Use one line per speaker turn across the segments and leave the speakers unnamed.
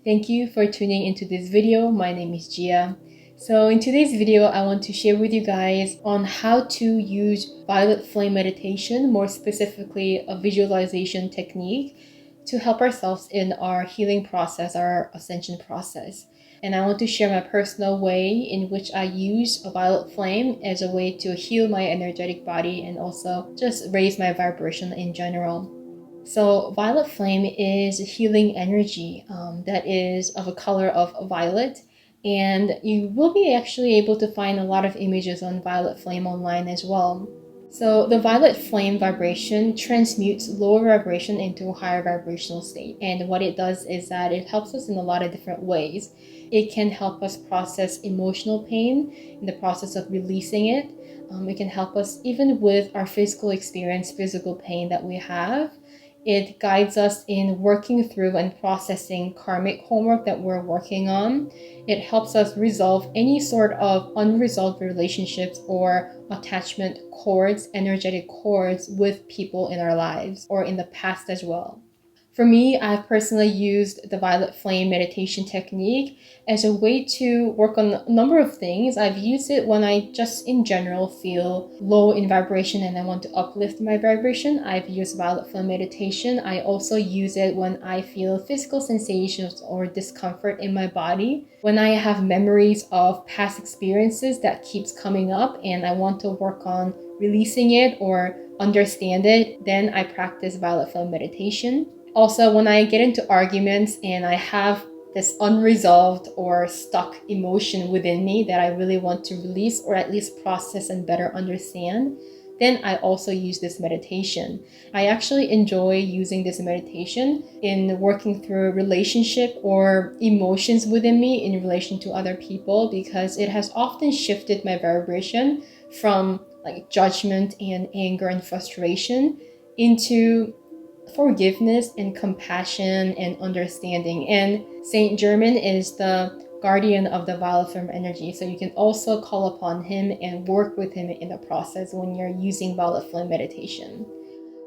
Thank you for tuning into this video. My name is Gia. So in today's video, I want to share with you guys on how to use violet flame meditation, more specifically a visualization technique, to help ourselves in our healing process, our ascension process. And I want to share my personal way in which I use a violet flame as a way to heal my energetic body and also just raise my vibration in general. So violet flame is healing energy that is of a color of violet, and you will be actually able to find a lot of images on violet flame online as well. So the violet flame vibration transmutes lower vibration into a higher vibrational state, and what it does is that it helps us in a lot of different ways. It can help us process emotional pain in the process of releasing it. It can help us even with our physical experience, physical pain that we have. It guides us in working through and processing karmic homework that we're working on. It helps us resolve any sort of unresolved relationships or attachment cords, energetic cords with people in our lives or in the past as well. For me, I've personally used the violet flame meditation technique as a way to work on a number of things. I've used it when I just in general feel low in vibration and I want to uplift my vibration. I've used violet flame meditation. I also use it when I feel physical sensations or discomfort in my body. When I have memories of past experiences that keeps coming up and I want to work on releasing it or understand it, then I practice violet flame meditation. Also, when I get into arguments and I have this unresolved or stuck emotion within me that I really want to release or at least process and better understand, then I also use this meditation. I actually enjoy using this meditation in working through relationship or emotions within me in relation to other people, because it has often shifted my vibration from like judgment and anger and frustration into forgiveness and compassion and understanding. And Saint Germain is the guardian of the violet flame energy, so you can also call upon him and work with him in the process when you're using violet flame meditation.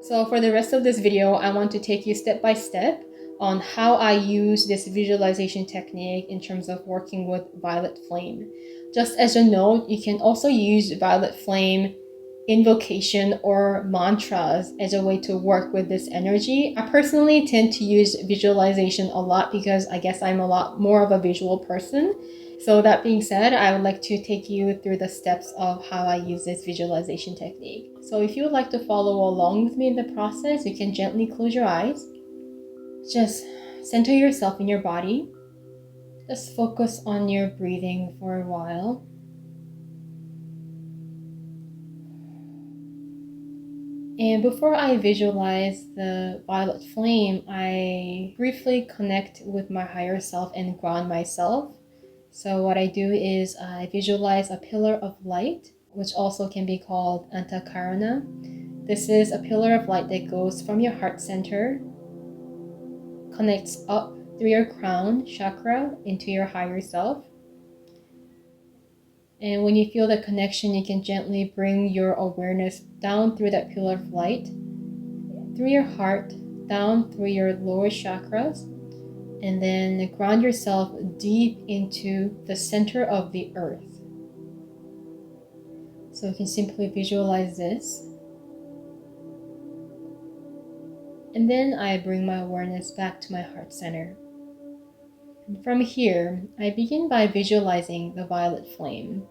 So for the rest of this video, I want to take you step by step on how I use this visualization technique in terms of working with violet flame. Just as a note, you can also use violet flame invocation or mantras as a way to work with this energy. I personally tend to use visualization a lot because I guess I'm a lot more of a visual person. So that being said, I would like to take you through the steps of how I use this visualization technique. So if you would like to follow along with me in the process, you can gently close your eyes. Just center yourself in your body. Just focus on your breathing for a while. And before I visualize the violet flame, I briefly connect with my higher self and ground myself. So what I do is I visualize a pillar of light, which also can be called antakarana. This is a pillar of light that goes from your heart center, connects up through your crown chakra into your higher self. And when you feel the connection, you can gently bring your awareness down through that pillar of light, through your heart, down through your lower chakras, and then ground yourself deep into the center of the earth. So you can simply visualize this. And then I bring my awareness back to my heart center. And from here, I begin by visualizing the violet flame.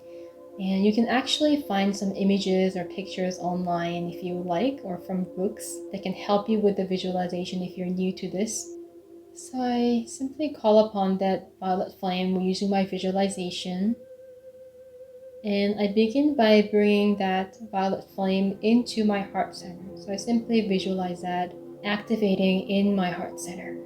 And you can actually find some images or pictures online if you like, or from books that can help you with the visualization if you're new to this. So I simply call upon that violet flame using my visualization. And I begin by bringing that violet flame into my heart center. So I simply visualize that activating in my heart center.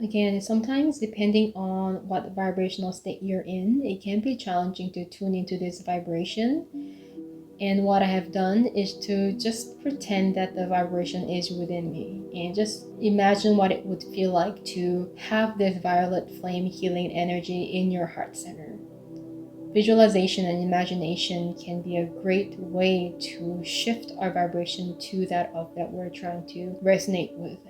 Again, sometimes depending on what vibrational state you're in, it can be challenging to tune into this vibration. And what I have done is to just pretend that the vibration is within me and just imagine what it would feel like to have this violet flame healing energy in your heart center. Visualization and imagination can be a great way to shift our vibration to that of that we're trying to resonate with.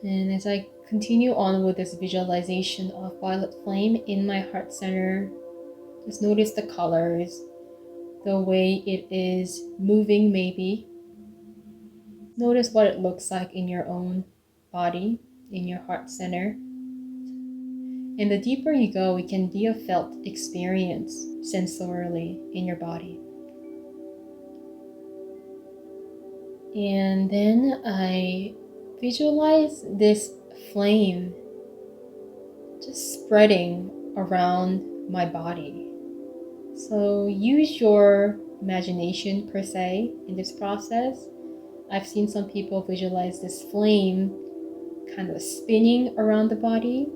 And as I continue on with this visualization of violet flame in my heart center, just notice the colors, the way it is moving maybe. Notice what it looks like in your own body, in your heart center. And the deeper you go, it can be a felt experience sensorially in your body. And then I visualize this flame just spreading around my body. So use your imagination per se in this process. I've seen some people visualize this flame kind of spinning around the body.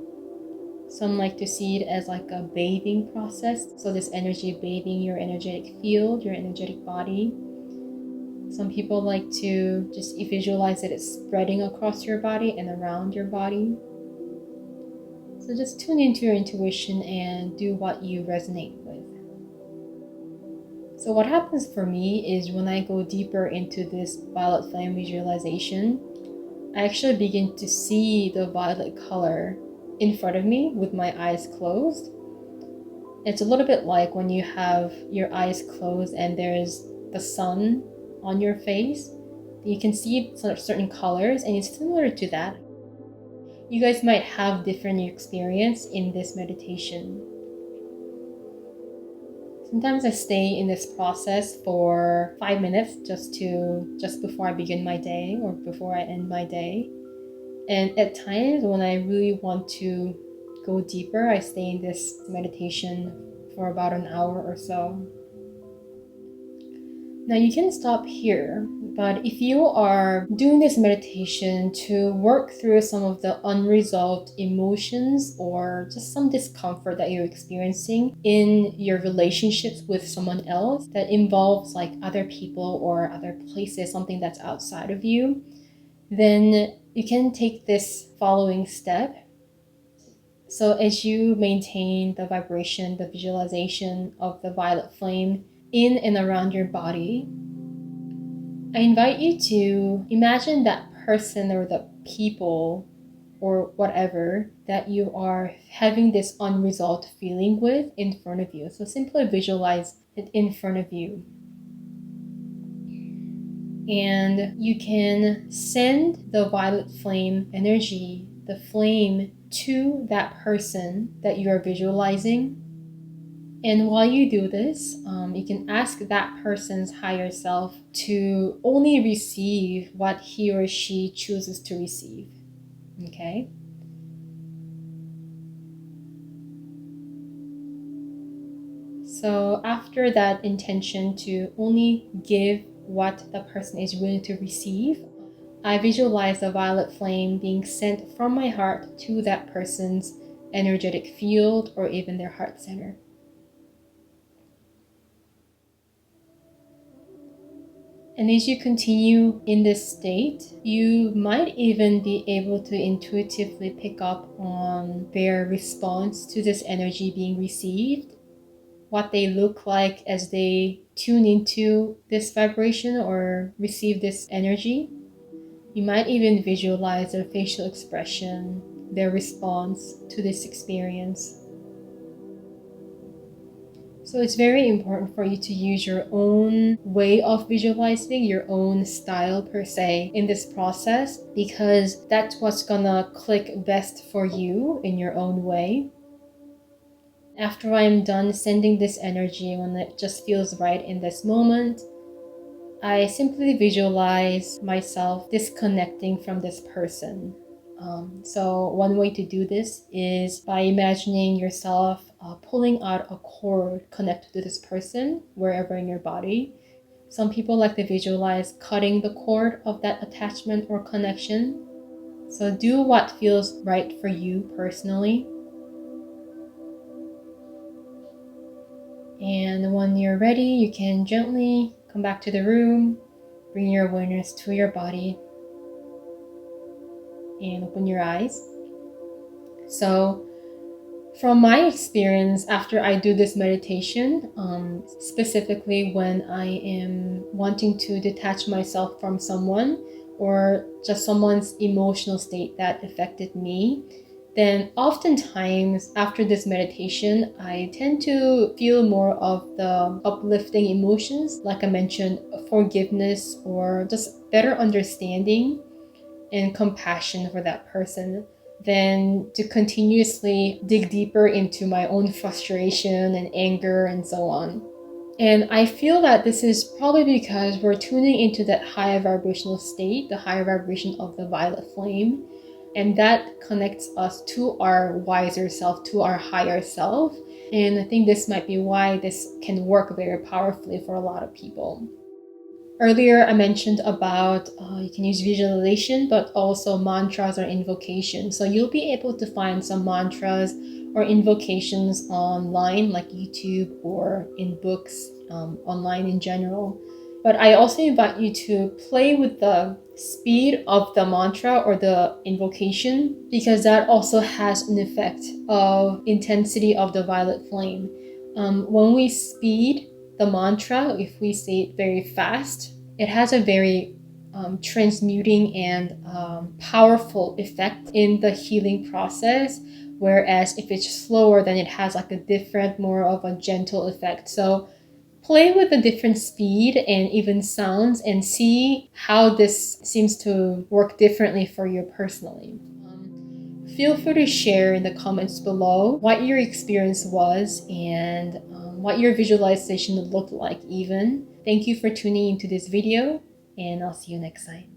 Some like to see it as like a bathing process. So this energy bathing your energetic field, your energetic body. Some people like to just visualize that it's spreading across your body and around your body. So just tune into your intuition and do what you resonate with. So what happens for me is when I go deeper into this violet flame visualization, I actually begin to see the violet color in front of me with my eyes closed. It's a little bit like when you have your eyes closed and there's the sun on your face. You can see certain colors, and it's similar to that. You guys might have different experience in this meditation. Sometimes I stay in this process for 5 minutes just before I begin my day or before I end my day. And at times when I really want to go deeper, I stay in this meditation for about an hour or so. Now you can stop here, but if you are doing this meditation to work through some of the unresolved emotions or just some discomfort that you're experiencing in your relationships with someone else that involves like other people or other places, something that's outside of you, then you can take this following step. So as you maintain the vibration, the visualization of the violet flame in and around your body, I invite you to imagine that person or the people or whatever that you are having this unresolved feeling with in front of you. So simply visualize it in front of you. And you can send the violet flame energy, the flame, to that person that you are visualizing. And while you do this, you can ask that person's higher self to only receive what he or she chooses to receive. Okay? So after that intention to only give what the person is willing to receive, I visualize the violet flame being sent from my heart to that person's energetic field or even their heart center. And as you continue in this state, you might even be able to intuitively pick up on their response to this energy being received, what they look like as they tune into this vibration or receive this energy. You might even visualize their facial expression, their response to this experience. So it's very important for you to use your own way of visualizing, your own style per se in this process, because that's what's gonna click best for you in your own way. After I'm done sending this energy, when it just feels right in this moment, I simply visualize myself disconnecting from this person. So one way to do this is by imagining yourself pulling out a cord connected to this person wherever in your body. Some people like to visualize cutting the cord of that attachment or connection. So do what feels right for you personally. And when you're ready, you can gently come back to the room, bring your awareness to your body, and open your eyes. So from my experience, after I do this meditation, specifically when I am wanting to detach myself from someone or just someone's emotional state that affected me, then oftentimes after this meditation, I tend to feel more of the uplifting emotions, like I mentioned, forgiveness or just better understanding and compassion for that person, than to continuously dig deeper into my own frustration and anger and so on. And I feel that this is probably because we're tuning into that higher vibrational state, the higher vibration of the violet flame, and that connects us to our wiser self, to our higher self. And I think this might be why this can work very powerfully for a lot of people. Earlier, I mentioned about you can use visualization, but also mantras or invocations. So you'll be able to find some mantras or invocations online, like YouTube or in books, online in general. But I also invite you to play with the speed of the mantra or the invocation, because that also has an effect of intensity of the violet flame. When we speed the mantra, if we say it very fast, it has a very transmuting and powerful effect in the healing process. Whereas if it's slower, then it has like a different, more of a gentle effect. So play with the different speed and even sounds and see how this seems to work differently for you personally. Feel free to share in the comments below what your experience was and what your visualization looked like even. Thank you for tuning into this video, and I'll see you next time.